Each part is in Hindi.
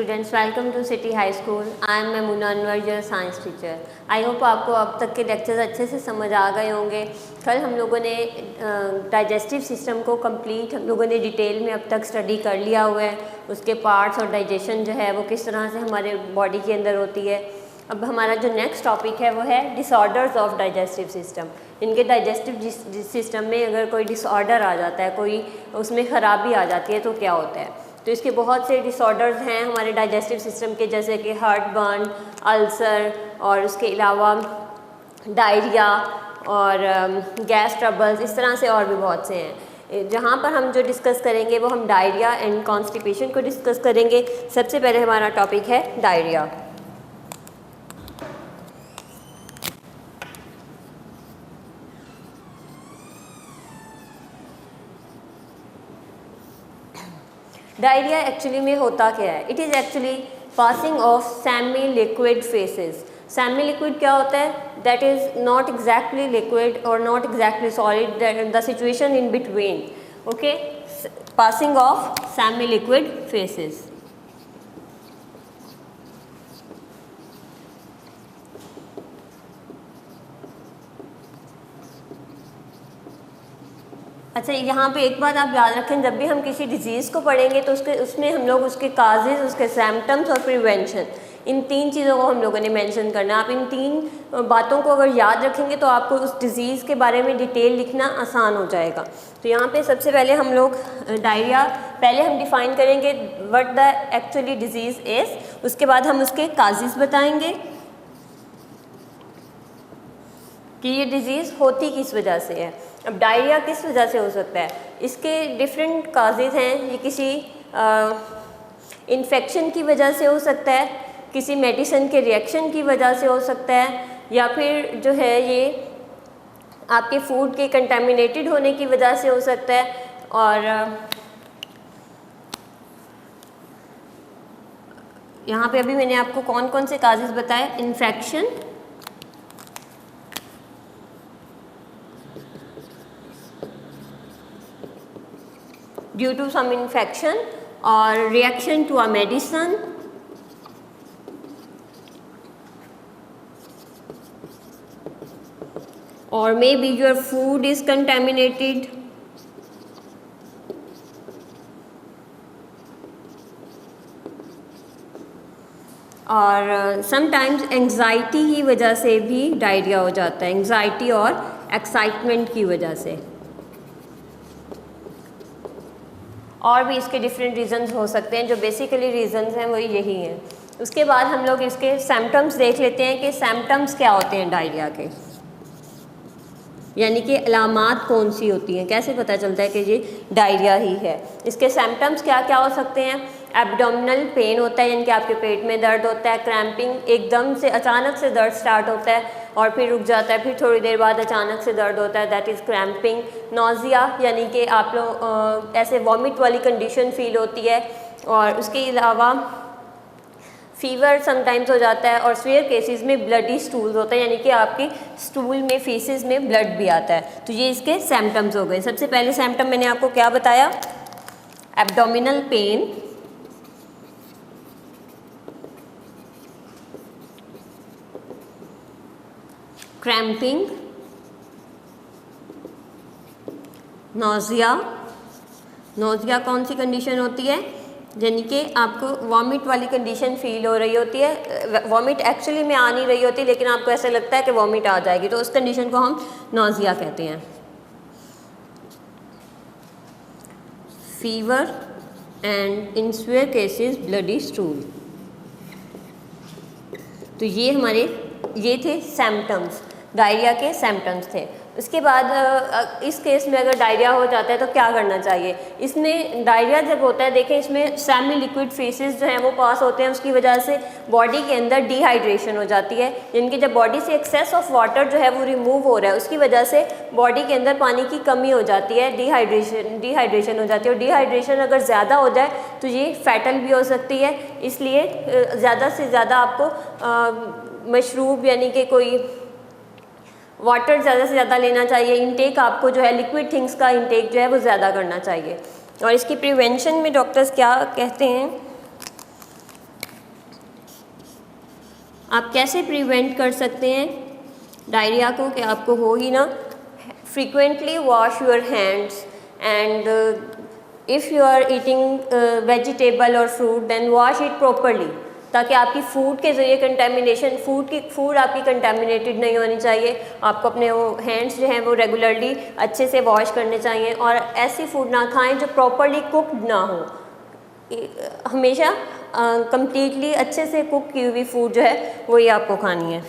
Students, welcome to city high school. I am Memuna Anwar, your science teacher. I hope आपको अब तक के लेक्चर्स अच्छे से समझ आ गए होंगे। कल हम लोगों ने डाइजेस्टिव सिस्टम को कंप्लीट हम लोगों ने डिटेल में अब तक स्टडी कर लिया हुआ है। उसके पार्ट्स और डाइजेशन जो है वो किस तरह से हमारे बॉडी के अंदर होती है। अब हमारा जो नेक्स्ट टॉपिक है वो है डिसऑर्डर्स ऑफ डाइजेस्टिव सिस्टम। इनके डाइजेस्टिव सिस्टम में अगर कोई डिसऑर्डर आ जाता है, कोई उसमें ख़राबी आ जाती है तो क्या होता है। तो इसके बहुत से डिसऑर्डर्स हैं हमारे डाइजेस्टिव सिस्टम के, जैसे कि हार्ट बर्न, अल्सर और उसके अलावा डायरिया और गैस ट्रबल्स, इस तरह से और भी बहुत से हैं। जहाँ पर हम जो डिस्कस करेंगे वो हम डायरिया एंड कॉन्स्टिपेशन को डिस्कस करेंगे। सबसे पहले हमारा टॉपिक है डायरिया। डायरिया एक्चुअली में होता क्या है? It is actually passing of semi liquid faeces. Semi liquid क्या होता है? That is not exactly liquid और not exactly solid, the situation in between. Okay, passing of semi liquid faeces. अच्छा, यहाँ पे एक बात आप याद रखें, जब भी हम किसी डिजीज़ को पढ़ेंगे तो उसमें हम लोग उसके काजेज़, उसके सिम्टम्स और प्रिवेंशन, इन तीन चीज़ों को हम लोगों ने मेंशन करना है। आप इन तीन बातों को अगर याद रखेंगे तो आपको उस डिज़ीज़ के बारे में डिटेल लिखना आसान हो जाएगा। तो यहाँ पे सबसे पहले हम लोग डायरिया पहले हम डिफ़ाइन करेंगे what the actually disease is. उसके बाद हम उसके काजेज़ बताएँगे कि ये डिज़ीज़ होती किस वजह से है। अब डायरिया किस वजह से हो सकता है? इसके डिफरेंट काजेज़ हैं। ये किसी इन्फेक्शन की वजह से हो सकता है, किसी मेडिसिन के रिएक्शन की वजह से हो सकता है, या फिर जो है ये आपके फूड के कंटामिनेटेड होने की वजह से हो सकता है। और यहाँ पे अभी मैंने आपको कौन कौन से काजेज़ बताए? Infection, due to some infection or reaction to a medicine, or maybe your food is contaminated, और sometimes anxiety की वजह से भी डायरिया हो जाता है, एंग्जाइटी और एक्साइटमेंट की वजह से। और भी इसके डिफरेंट रीज़न्स हो सकते हैं, जो बेसिकली रीज़न्स हैं वही यही हैं। उसके बाद हम लोग इसके सिम्टम्स देख लेते हैं कि सिम्टम्स क्या होते हैं डायरिया के, यानी कि अलामात कौन सी होती हैं, कैसे पता चलता है कि ये डायरिया ही है। इसके सिम्टम्स क्या क्या हो सकते हैं? एब्डोमिनल पेन होता है, यानी कि आपके पेट में दर्द होता है। क्रैम्पिंग, एकदम से अचानक से दर्द स्टार्ट होता है और फिर रुक जाता है, फिर थोड़ी देर बाद अचानक से दर्द होता है, दैट इज़ क्रैम्पिंग। नोज़िया, यानी कि आप लोग ऐसे वॉमिट वाली कंडीशन फील होती है। और उसके अलावा फीवर समटाइम्स हो जाता है, और सीवियर केसेस में ब्लडी स्टूल्स होता है, यानी कि आपकी स्टूल में, फीसेस में ब्लड भी आता है। तो ये इसके सिम्टम्स हो गए। सबसे पहले सिम्टम मैंने आपको क्या बताया? Abdominal pain, cramping, nausea. Nausea कौन सी कंडीशन होती है? यानी कि आपको वॉमिट वाली कंडीशन फील हो रही होती है। वॉमिट एक्चुअली में आ नहीं रही होती, लेकिन आपको ऐसा लगता है कि वॉमिट आ जाएगी, तो उस कंडीशन को हम नोज़िया कहते हैं। Fever and in severe cases bloody stool. तो ये थे सिम्टम्स, डायरिया के सिम्टम्स थे। उसके बाद इस केस में अगर डायरिया हो जाता है तो क्या करना चाहिए? इसमें डायरिया जब होता है, देखें इसमें सेमी लिक्विड फेसेस जो हैं वो पास होते हैं, उसकी वजह से बॉडी के अंदर डिहाइड्रेशन हो जाती है। यानी कि जब बॉडी से एक्सेस ऑफ वाटर जो है वो रिमूव हो रहा है, उसकी वजह से बॉडी के अंदर पानी की कमी हो जाती है, डिहाइड्रेशन हो जाती है। और डिहाइड्रेशन अगर ज़्यादा हो जाए तो ये फैटल भी हो सकती है। इसलिए ज़्यादा से ज़्यादा आपको मशरूब, यानी कि कोई वाटर ज़्यादा से ज़्यादा लेना चाहिए। इनटेक आपको जो है लिक्विड थिंग्स का इनटेक जो है वो ज़्यादा करना चाहिए। और इसकी प्रिवेंशन में डॉक्टर्स क्या कहते हैं आप कैसे प्रिवेंट कर सकते हैं डायरिया को कि आपको हो ही ना? Frequently wash your hands and if you are eating vegetable और fruit then wash it properly, ताकि आपकी फूड के ज़रिए कंटेमिनेशन फूड आपकी कंटेमिनेटेड नहीं होनी चाहिए। आपको अपने वो हैंड्स जो हैं वो रेगुलरली अच्छे से वॉश करने चाहिए और ऐसी फूड ना खाएं जो प्रॉपरली कुकड ना हो। हमेशा कंप्लीटली अच्छे से कुक की हुई फूड जो है वही आपको खानी है।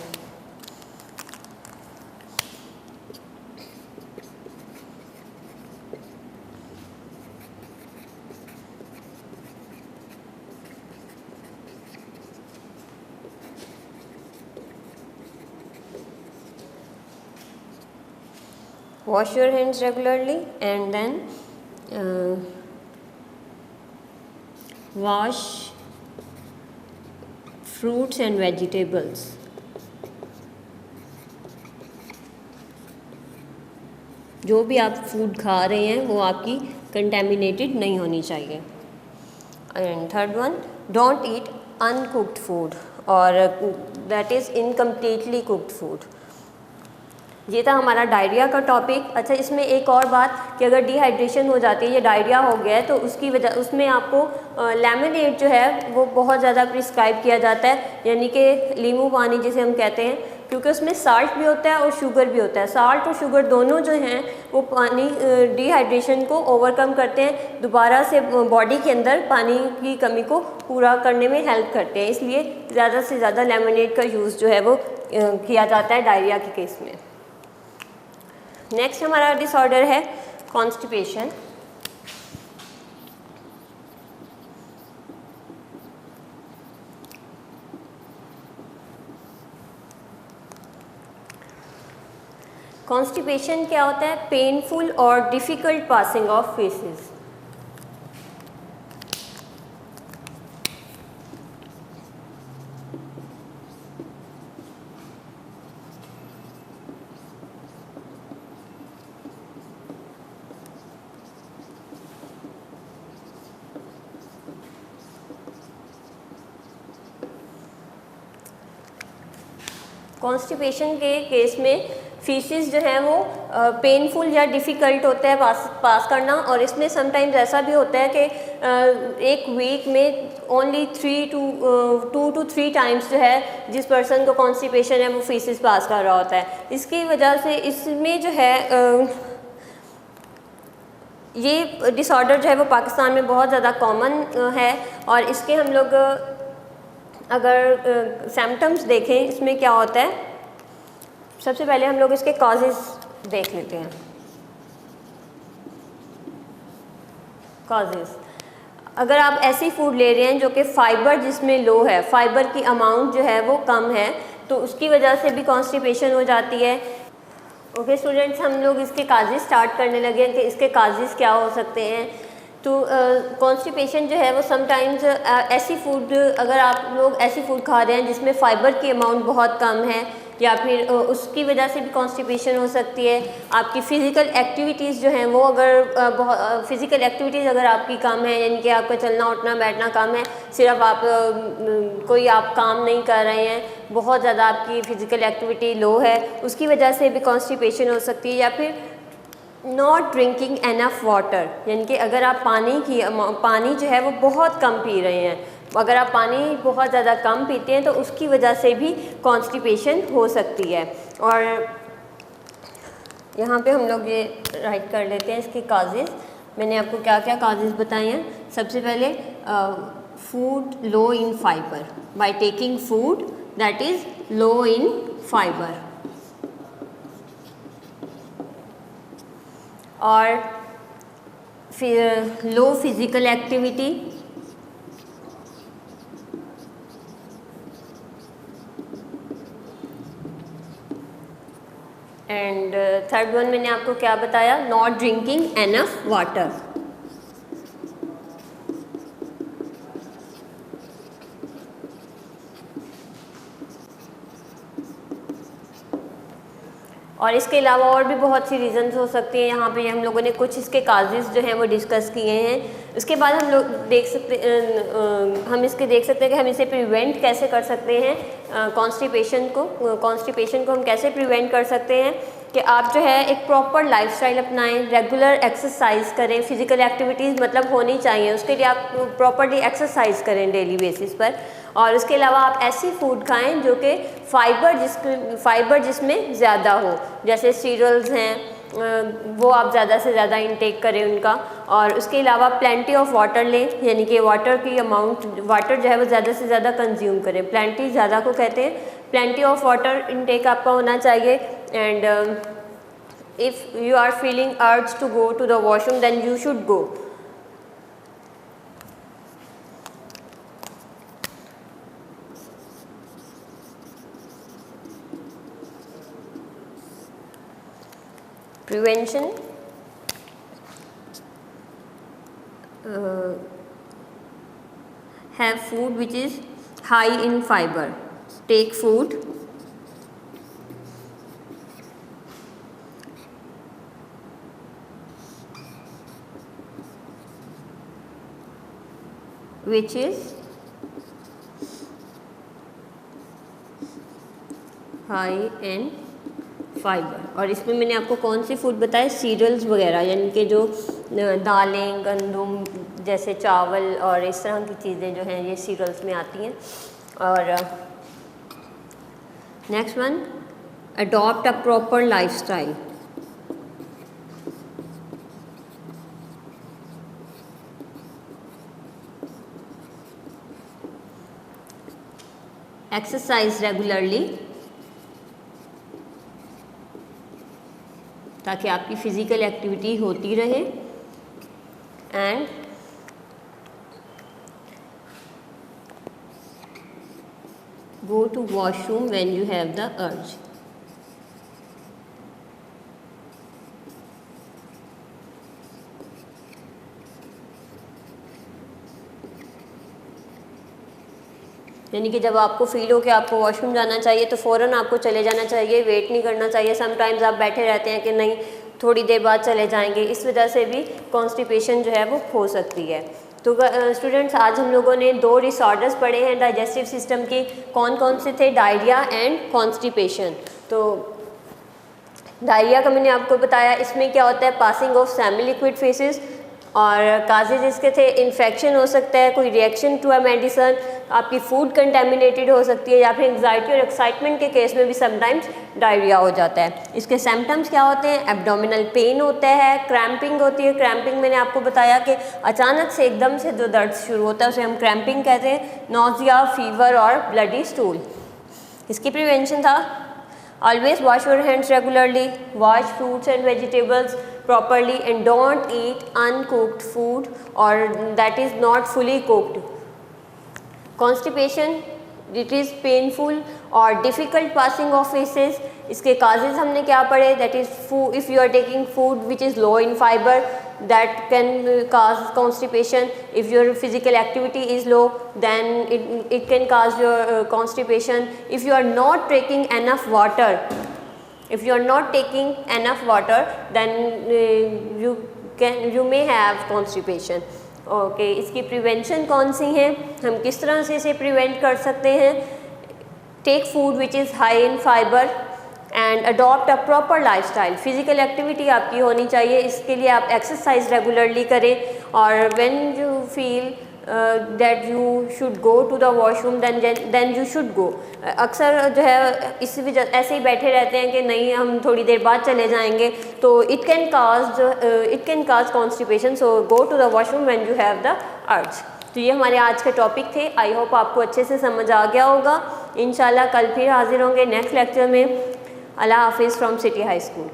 Wash your hands regularly and then wash fruits and vegetables. जो भी आप फूड खा रहे हैं वो आपकी कंटेमिनेटेड नहीं होनी चाहिए। And third one, don't eat uncooked food और that is incompletely cooked food. ये था हमारा डायरिया का टॉपिक। अच्छा, इसमें एक और बात कि अगर डिहाइड्रेशन हो जाती है या डायरिया हो गया है तो उसकी वजह उसमें आपको लेमनेड जो है वो बहुत ज़्यादा प्रिस्क्राइब किया जाता है, यानी कि नींबू पानी जिसे हम कहते हैं, क्योंकि उसमें साल्ट भी होता है और शुगर भी होता है। साल्ट और शुगर दोनों जो हैं वो पानी डिहाइड्रेशन को ओवरकम करते हैं, दोबारा से बॉडी के अंदर पानी की कमी को पूरा करने में हेल्प करते हैं। इसलिए ज़्यादा से ज़्यादा लेमनेड का यूज़ जो है वो किया जाता है डायरिया के केस में। नेक्स्ट हमारा डिसऑर्डर है कॉन्स्टिपेशन। कॉन्स्टिपेशन क्या होता है? पेनफुल और difficult passing of faces. Constipation के केस में फीसिस जो है वो पेनफुल या डिफ़िकल्ट होता है पास करना, और इसमें समटाइम्स ऐसा भी होता है कि एक वीक में ओनली 2 to 3 टाइम्स जो है जिस पर्सन को कॉन्स्टिपेशन है वो फीसिस पास कर रहा होता है। इसकी वजह से इसमें जो है ये डिसऑर्डर जो है वो पाकिस्तान में बहुत ज़्यादा कॉमन है, और इसके हम लोग अगर सिम्टम्स देखें इसमें क्या होता है, सबसे पहले हम लोग इसके कॉजेज़ देख लेते हैं। कॉजेज़, अगर आप ऐसी फूड ले रहे हैं जो कि फ़ाइबर जिसमें लो है, फ़ाइबर की अमाउंट जो है वो कम है, तो उसकी वजह से भी कॉन्स्टिपेशन हो जाती है। ओके स्टूडेंट्स, हम लोग इसके काजेज़ स्टार्ट करने लगे हैं कि इसके काजेज़ क्या हो सकते हैं। तो कॉन्स्टिपेशन जो है वो समटाइम्स ऐसी फूड, अगर आप लोग ऐसी फूड खा रहे हैं जिसमें फ़ाइबर की अमाउंट बहुत कम है, या फिर उसकी वजह से भी कॉन्स्टिपेशन हो सकती है। आपकी फ़िज़िकल एक्टिविटीज़ जो हैं वो अगर बहुत फ़िज़िकल एक्टिविटीज़ अगर आपकी कम है, यानी कि आपका चलना उठना बैठना कम है, सिर्फ आप कोई आप काम नहीं कर रहे हैं, बहुत ज़्यादा आपकी फ़िज़िकल एक्टिविटी लो है, उसकी वजह से भी कॉन्स्टिपेशन हो सकती है। या फिर नॉट ड्रिंकिंग एनफ वाटर, यानी कि अगर आप पानी जो है वो बहुत कम पी रहे हैं, अगर आप पानी बहुत ज़्यादा कम पीते हैं तो उसकी वजह से भी कॉन्स्टिपेशन हो सकती है। और यहाँ पे हम लोग ये राइट कर लेते हैं इसके काजेज़। मैंने आपको क्या क्या काजेज़ बताए हैं। सबसे पहले food low in fibre, by taking food that is low in fibre, और फिर low physical activity, and third one मैंने आपको क्या बताया, नॉट ड्रिंकिंग एनफ वाटर। और इसके अलावा और भी बहुत सी रीज़न्स हो सकती हैं। यहाँ पे हम लोगों ने कुछ इसके काजेज़ जो हैं वो डिस्कस किए हैं। उसके बाद हम लोग देख सकते हम देख सकते हैं कि हम इसे प्रिवेंट कैसे कर सकते हैं। कॉन्स्टिपेशन को हम कैसे प्रिवेंट कर सकते हैं कि आप जो है एक प्रॉपर लाइफस्टाइल अपनाएं, रेगुलर एक्सरसाइज करें, फिजिकल एक्टिविटीज़ मतलब होनी चाहिए, उसके लिए आप प्रॉपरली एक्सरसाइज करें डेली बेसिस पर। और उसके अलावा आप ऐसी फूड खाएं जो कि फाइबर जिसमें ज़्यादा हो, जैसे सीरियल्स हैं वो आप ज़्यादा से ज़्यादा इंटेक करें उनका। और उसके अलावा प्लेंटी ऑफ वाटर लें, यानी कि वाटर की अमाउंट, वाटर जो है वो ज़्यादा से ज़्यादा कंज्यूम करें। प्लेंटी ज़्यादा को कहते हैं, प्लेंटी ऑफ वाटर इंटेक आपका होना चाहिए। And if you are feeling urge to go to the washroom then you should go. Prevention, have food which is high in fiber. Take food which is high in fibre. और इसमें मैंने आपको कौन सी फूड बताए, सीरियल्स वगैरह, यानी कि जो दालें, गंदुम जैसे चावल और इस तरह की चीज़ें जो हैं ये सीरियल्स में आती हैं। और next one, adopt a proper lifestyle. Exercise regularly ताकि आपकी फ़िज़िकल एक्टिविटी होती रहे। And go to washroom when you have the urge. यानी कि जब आपको फील हो कि आपको वॉशरूम जाना चाहिए तो फ़ौरन आपको चले जाना चाहिए, वेट नहीं करना चाहिए। समटाइम्स आप बैठे रहते हैं कि नहीं थोड़ी देर बाद चले जाएंगे, इस वजह से भी कॉन्स्टिपेशन जो है वो हो सकती है। तो स्टूडेंट्स, आज हम लोगों ने 2 डिसऑर्डर्स पढ़े हैं डाइजेस्टिव सिस्टम की। कौन कौन से थे? Diarrhoea and constipation. तो डायरिया का मैंने आपको बताया, इसमें क्या होता है, passing of semi liquid faces. और काजेज इसके थे, इन्फेक्शन हो सकता है, कोई रिएक्शन टू अ मेडिसन, आपकी फूड कंटेमिनेटेड हो सकती है, या फिर एंग्जाइटी और एक्साइटमेंट के केस में भी समटाइम्स डायरिया हो जाता है। इसके सिम्टम्स क्या होते हैं? एब्डोमिनल पेन होता है, क्रैम्पिंग होती है। क्रैम्पिंग मैंने आपको बताया कि अचानक से एकदम से जो दर्द शुरू होता है उसे हम क्रैम्पिंग कहते हैं। नोजिया, फीवर और ब्लडी स्टूल। इसकी प्रिवेंशन था, always wash your hands regularly, wash fruits and vegetables properly, and don't eat uncooked food or that is not fully cooked. Constipation, it is painful or difficult passing of feces. इसके causes हमने क्या पढ़े? That is food, if you are taking food which is low in fiber, that can cause constipation. If your physical activity is low, then it can cause your constipation. If you are not taking enough water, then you may have constipation. Okay, इसकी प्रिवेंशन कौन सी हैं, हम किस तरह से इसे प्रिवेंट कर सकते हैं? Take food which is high in fibre and adopt a proper lifestyle. Physical activity आपकी होनी चाहिए, इसके लिए आप एक्सरसाइज रेगुलरली करें। और when you feel that you should go to the washroom then you should go. अक्सर जो है इस वजह ऐसे ही बैठे रहते हैं कि नहीं हम थोड़ी देर बाद चले जाएंगे, तो it can cause constipation. So go to the washroom when you have the urge. तो ये हमारे आज के टॉपिक थे। आई होप आपको अच्छे से समझ आ गया होगा। इंशाल्लाह कल फिर हाजिर होंगे नेक्स्ट लेक्चर में। अल्लाह हाफिज़ फ्रॉम सिटी हाई स्कूल।